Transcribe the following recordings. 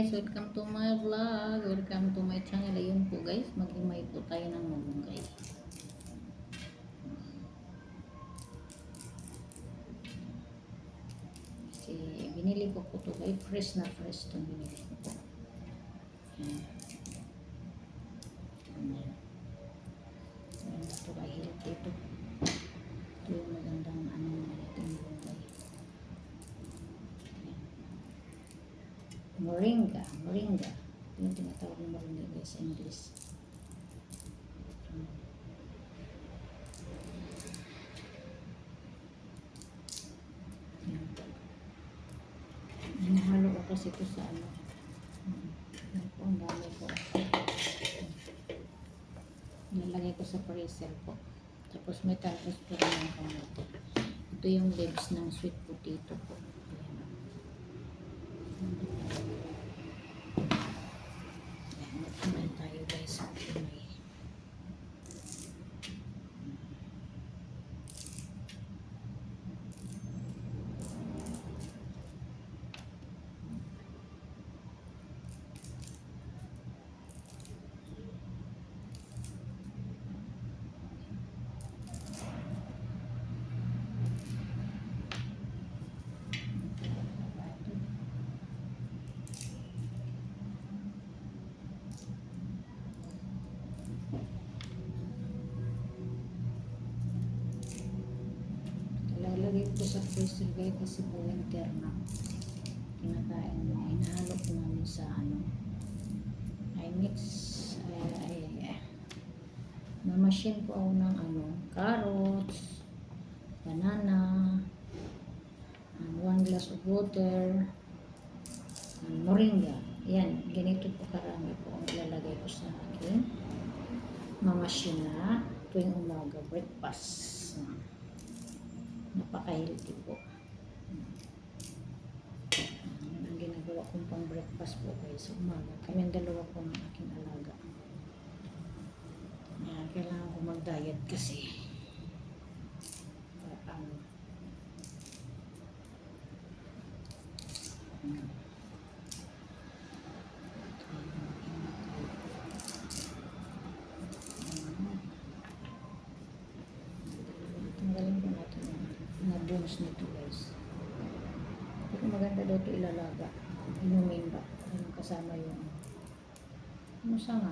guys, welcome to my vlog, welcome to my channel. Ayun po guys, mag-imay po tayo ng malunggay. Kasi binili ko po ito guys, fresh na fresh itong binili ko po. Ayan. Ito kay healthy ito. Ito yung magandang natin malunggay. Moringa. Ito yung tinatawag na moringa guys sa English. Hinahalo ko kasi ito sa yan po, ang dami po. Nilalagay ko sa freezer po. Tapos may talbos po rin ng kamote. Ito yung leaves ng sweet potato po. Ayan, tayo guys sa may lalagay ko sa freezer guys kasi po winter na kinakain mo. Hinahalo ko namin sa I mix machine ko ako ng carrots, banana, and 1 glass of water, and moringa. Yan, ganito po karami po ang ilalagay ko sa akin machine na tuwing umaga breakfast. Napaka-healthy po. Yan ang ginagawa kong pang breakfast po guys sa umaga. Kaming dalawa po ng aking alaga. Yan, kailangan ko mag-diet kasi tanggalin ko natin yung bones nito guys. Pero maganda daw ito ilalaga. Inumin ba? Anong kasama yung sanga.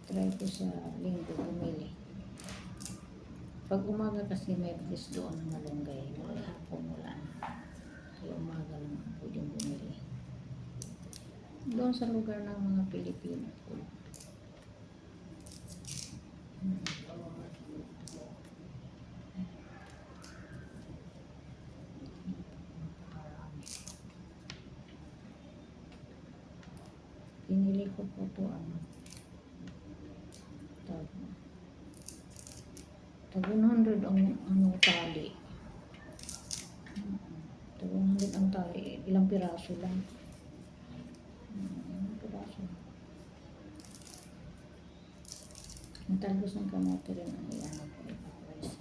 Try ko sa linggo bumili. Pag umaga kasi may place doon ng malunggay. Hapon wala na. Kaya umaga lang pwedeng bumili. Doon sa lugar ng mga Pilipino po. Pinili ko po ito tag 100 ang tali. Tag 100 ang tali. Ilang piraso lang. Ilang piraso. Ang talbos ng kamote rin ang iyan po ipaprice.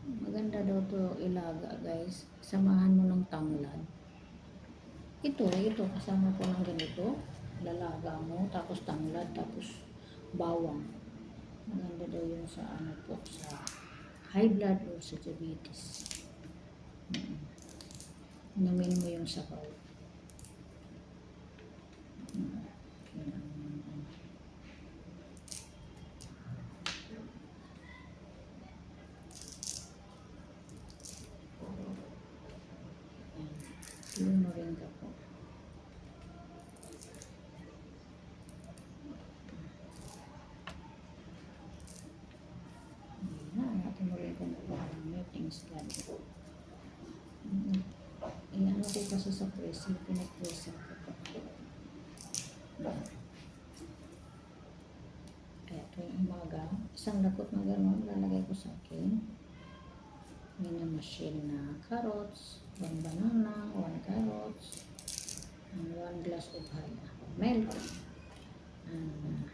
Maganda daw to ilaga guys. Samahan mo ng tanglad. Ito kasama po ng ganito. Lalaga mo, tapos tanglad, tapos bawang. Maganda daw yun sa po, sa high blood or sa diabetes. Inumin mo yung sabaw. Yung moringa po. Natin moringa na po. Meetings lang po. Iyan ko kasi sa freezer. Pinag-freezer ko po. Kaya ito yung umaga. Isang lakot na gano'n. Lalagay ko sa akin. May na machine na carrots. 1 banana, 1 carrots, and 1 glass of milk, and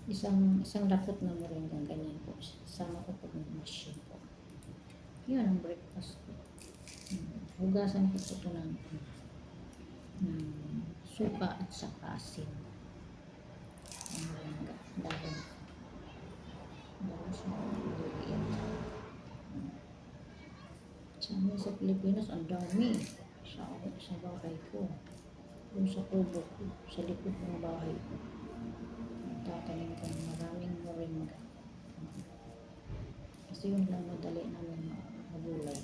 isang lapot na moringa, ganyan po. Sama ko po Yun ang breakfast ko. Hugasan ko po ito ng suka at saka asin. Ang moringa. Dahon. Dahon sa yan. Sa amin sa Pilipinas, ang dami. Sa bahay ko. Doon sa kubo ko. Sa likod ng bahay ko. Tatanim ko ng maraming moringa. Kasi yun lang madali namin magulay.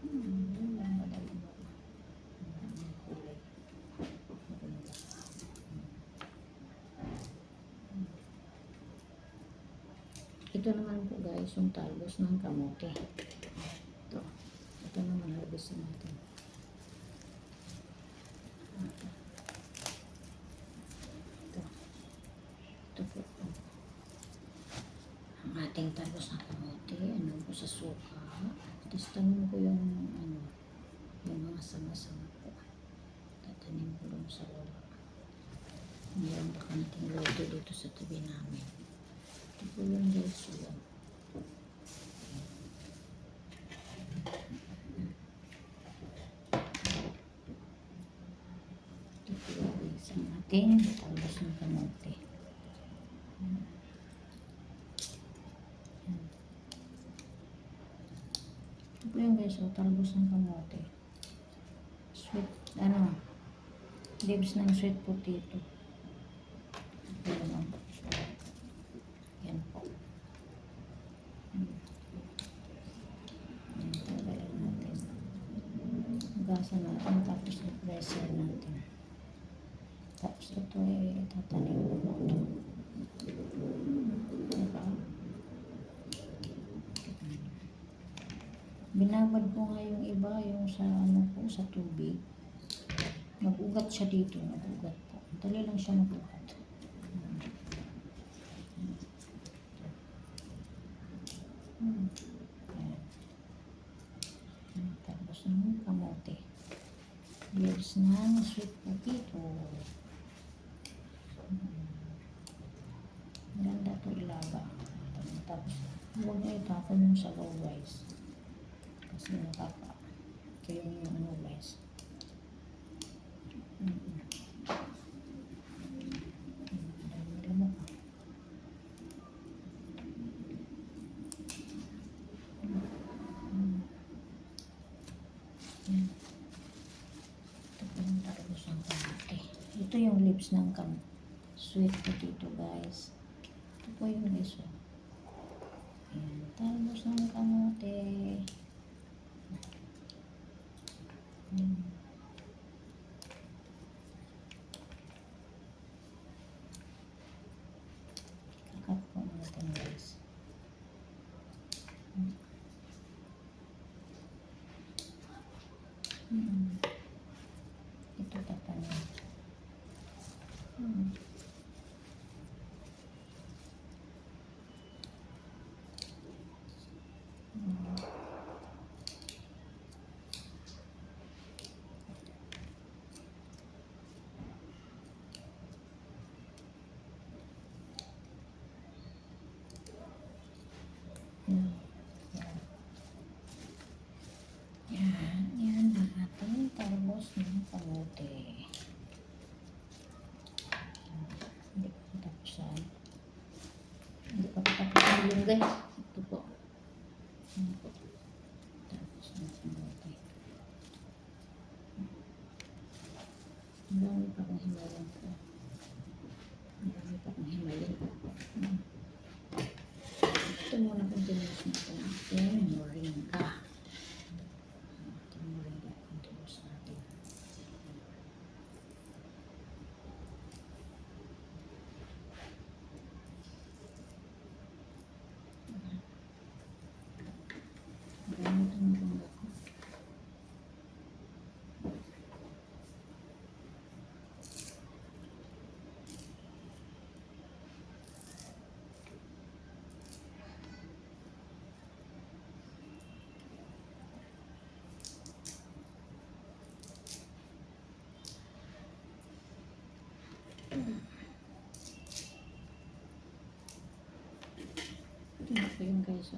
Yun lang madali magulay. Moringa. Ito naman po guys, yung talbos ng kamote. Ito naman harvest natin. Ito po. Ang ating talbos ng kamote, ano ko sa suka. Tapos tanim ko yung mga sama-sama po. Tatanim ko lang sa wala. Mayroon pa kaniting lote dito sa tabi namin. Ito po yung guys yun. Ito po yung guys ang ating talbos ng kamote. Ito po yung guys, talbos ng kamote. Sweet, leaves ng sweet potato. Ito naman. Yan po. Yan, tagalan natin. Hugasan natin, tapos i-pressure natin. Tapos ito ay tatanim ko po ito. Diba? Binabad ko nga yung iba, yung sa sa tubig. Mag-ugat siya dito, mag-ugat po. Dali lang siya mag-ugat. Tapos ng kamote. Leaves ng sweet potato. Ganda to ilaga. Tapos huwag na itapon yung sabaw guys. Kasi ito yung guys. Ito yung leaves ng sweet potato guys. Ito po yung guys. Ayan, talbos ng kamote. Kakat po natin guys. Ito tatanim. Yan ang ating talbos ng kamote. Hindi ko tapusan. Hindi ko tapusan yun guys. Ito po. Ano po? Talbos ng kamote. Ang dami pa kong himayin po. Ang dami pa kong himayin po. Ito muna kung tinulis natin. Ating moringa. Ating moringa kung tinulis natin. Gamit ang moringa ko. Ito na po yun guys.